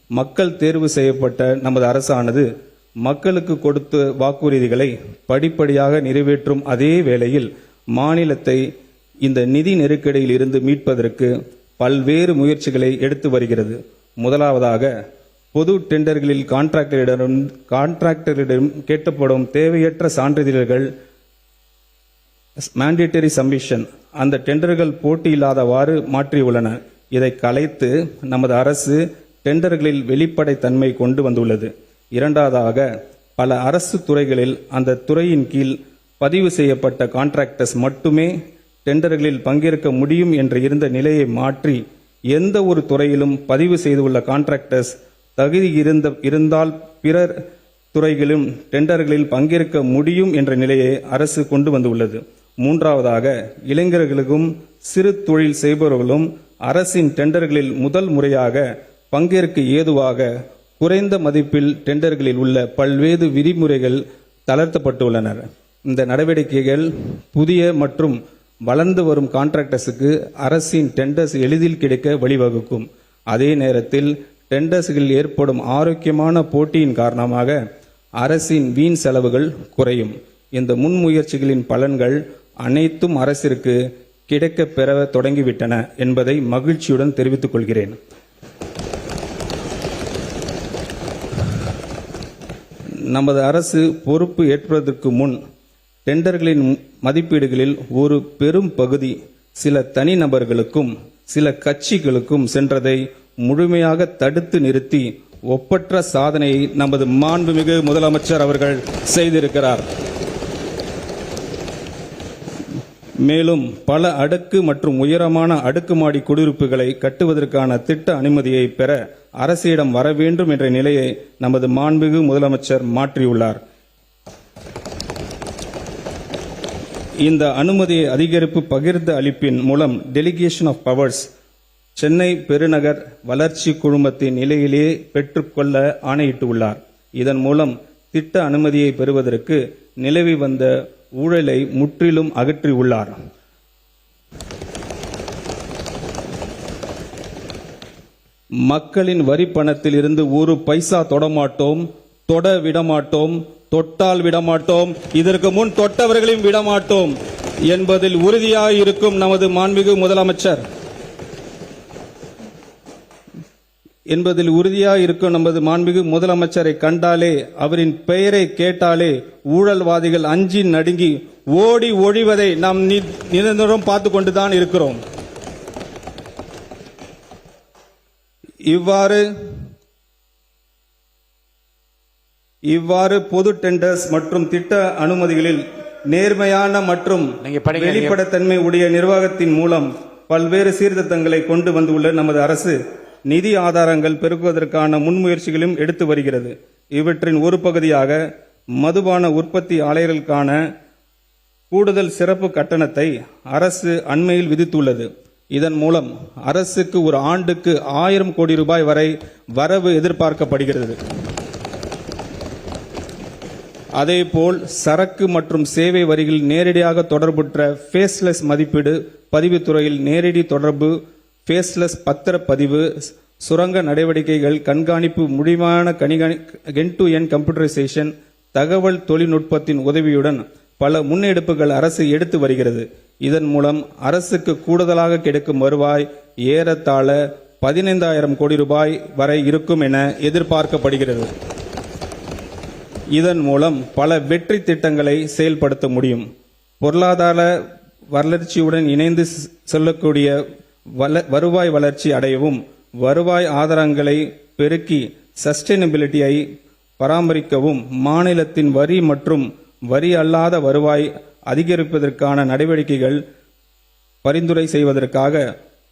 மக்கள் தேர்வு செய்யப்பட்ட நமது அரசானது மக்களுக்கு கொடுத்த வாக்குறுதிகளை படிப்படியாக நிறைவேற்றும் அதே வேளையில் மாநிலத்தை இந்த நிதி நெருக்கடியில் இருந்து மீட்பதற்கு பல்வேறு முயற்சிகளை எடுத்து வருகிறது. முதலாவதாக, பொது டெண்டர்களில் கான்ட்ராக்டரிடம் கேட்கப்படும் தேவையற்ற சான்றிதழ்கள் மேண்டேட்டரி சப்மிஷன் அந்த டெண்டர்கள் போட்டியில்லாதவாறு மாற்றியுள்ளன. இதை கலைத்து நமது அரசு டெண்டர்களில் வெளிப்படைத்தன்மை கொண்டு வந்துள்ளது. இரண்டாவதாக, பல அரசு துறைகளில் அந்த துறையின் கீழ் பதிவு செய்யப்பட்ட கான்ட்ராக்டர்ஸ் மட்டுமே டெண்டர்களில் பங்கேற்க முடியும் என்று இருந்த நிலையை மாற்றி எந்த ஒரு துறையிலும் பதிவு செய்துள்ள கான்ட்ராக்டர்ஸ் தகுதி இருந்தால் பிறர் துறைகளிலும் டெண்டர்களில் பங்கேற்க முடியும் என்ற நிலையை அரசு கொண்டு வந்துள்ளது. மூன்றாவதாக, இளைஞர்களுக்கும் சிறு தொழில் செய்பவர்களும் அரசின் டெண்டர்களில் முதல் முறையாக பங்கேற்க ஏதுவாக குறைந்த மதிப்பில் டெண்டர்களில் உள்ள பல்வேறு விதிமுறைகள் தளர்த்தப்பட்டுள்ளன. இந்த நடவடிக்கைகள் புதிய மற்றும் வளர்ந்து வரும் கான்ட்ராக்டர்ஸுக்கு அரசின் டெண்டர்ஸ் எளிதில் கிடைக்க வழிவகுக்கும். அதே நேரத்தில் டெண்டர்ஸ்களில் ஏற்படும் ஆரோக்கியமான போட்டியின் காரணமாக அரசின் வீண் செலவுகள் குறையும். இந்த முன்முயற்சிகளின் பலன்கள் அனைத்தும் அரசிற்கு கிடைக்கப் பெற தொடங்கிவிட்டன என்பதை மகிழ்ச்சியுடன் தெரிவித்துக் கொள்கிறேன். நமது அரசு பொறுப்பு ஏற்பதற்கு முன் டெண்டர்களின் மதிப்பீடுகளில் ஒரு பெரும் பகுதி சில தனிநபர்களுக்கும் சில கட்சிகளுக்கும் சென்றதை முழுமையாக தடுத்து நிறுத்தி ஒப்பற்ற சாதனையை நமது மாண்புமிகு முதலமைச்சர் அவர்கள் செய்திருக்கிறார். மேலும் பல அடுக்கு மற்றும் உயரமான அடுக்குமாடி குடியிருப்புகளை கட்டுவதற்கான திட்ட அனுமதியை பெற அரசிடம் வர வேண்டும் என்ற நிலையை நமது மாண்புமிகு முதலமைச்சர் மாற்றியுள்ளார். இந்த அனுமதியை அதிகரிப்பு பகிர்ந்து அளிப்பின் மூலம் டெலிகேஷன் ஆஃப் பவர்ஸ் சென்னை பெருநகர் வளர்ச்சி குழுமத்தின் நிலையிலேயே பெற்றுக்கொள்ள ஆணையிட்டுள்ளார். இதன் மூலம் திட்ட அனுமதியை பெறுவதற்கு நிலவி வந்த ஊழலை முற்றிலும் அகற்றியுள்ளார். மக்களின் வரி பணத்தில் இருந்து ஒரு பைசா தொடமாட்டோம், தொட விடமாட்டோம், தொட்டால் விடமாட்டோம், இதற்கு முன் தொட்டவர்களையும் விடமாட்டோம் என்பதில் உறுதியாக இருக்கும் நமது மாண்புமிகு முதலமைச்சர் முதலமைச்சரை கண்டாலே, அவரின் பெயரை கேட்டாலே ஊழல்வாதிகள் அஞ்சி நடுங்கி ஓடி ஒழிவதை நாம் நிரந்தரம் பார்த்து கொண்டுதான் இருக்கிறோம். இவ்வாறு பொது டெண்டர்ஸ் மற்றும் திட்ட அனுமதிகளில் நேர்மையான மற்றும் வெளிப்படைத்தன்மை உடைய நிர்வாகத்தின் மூலம் பல்வேறு சீர்திருத்தங்களை கொண்டு வந்துள்ள நமது அரசு நிதி ஆதாரங்கள் பெருக்குவதற்கான முன்முயற்சிகளும் எடுத்து வருகிறது. இவற்றின் ஒரு பகுதியாக மதுபான உற்பத்தி ஆலைகளுக்கான கூடுதல் சிறப்பு கட்டணத்தை அரசு அண்மையில் விதித்துள்ளது. இதன் மூலம் அரசுக்கு ஒரு ஆண்டுக்கு 1000 கோடி ரூபாய் வரை வரவு எதிர்பார்க்கப்படுகிறது. அதேபோல் சரக்கு மற்றும் சேவை வரிகளில் நேரடியாக தொடர்புற்ற ஃபேஸ்லெஸ் மதிப்பீடு, பதிவுத்துறையில் நேரடி தொடர்பு, ஃபேஸ்லெஸ் பத்திரப்பதிவு, சுரங்க நடவடிக்கைகள் கண்காணிப்பு, முடிவான எண்ட் டு எண்ட் கம்ப்யூட்டரைசேஷன், தகவல் தொழில்நுட்பத்தின் உதவியுடன் பல முன்னெடுப்புகள் அரசு எடுத்து வருகிறது. இதன் மூலம் அரசுக்கு கூடுதலாக கிடைக்கும் வருவாய் ஏறத்தாழ 15,000 கோடி ரூபாய் வரை இருக்கும் என எதிர்பார்க்கப்படுகிறது. இதன் மூலம் பல வெற்றி திட்டங்களை செயல்படுத்த முடியும். பொருளாதார வளர்ச்சியுடன் இணைந்து செல்லக்கூடிய வருவாய் வளர்ச்சி அடையவும், வருவாய் ஆதாரங்களை பெருக்கி சஸ்டைனபிலிட்டியை பராமரிக்கவும், மாநிலத்தின் வரி மற்றும் வரி அல்லாத வருவாய் அதிகரிப்பதற்கான நடவடிக்கைகள் பரிந்துரை செய்வதற்காக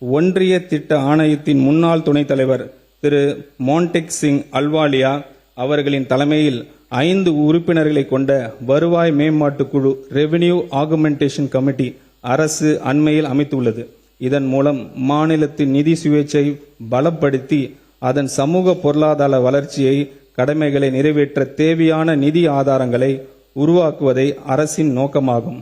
ஒன்றிய திட்ட ஆணையத்தின் முன்னாள் துணைத் தலைவர் திரு மான்டெக் சிங் அல்வாலியா அவர்களின் தலைமையில் 5 உறுப்பினர்களை கொண்ட வருவாய் மேம்பாட்டு குழு ரெவென்யூ ஆகுமெண்டேஷன் கமிட்டி அரசு அண்மையில் அமைத்துள்ளது. இதன் மூலம் மாநிலத்தின் நிதி சுயேட்சை பலப்படுத்தி அதன் சமூக பொருளாதார வளர்ச்சியை கடமைகளை நிறைவேற்ற தேவையான நிதி ஆதாரங்களை உருவாக்குவதை அரசின் நோக்கமாகும்.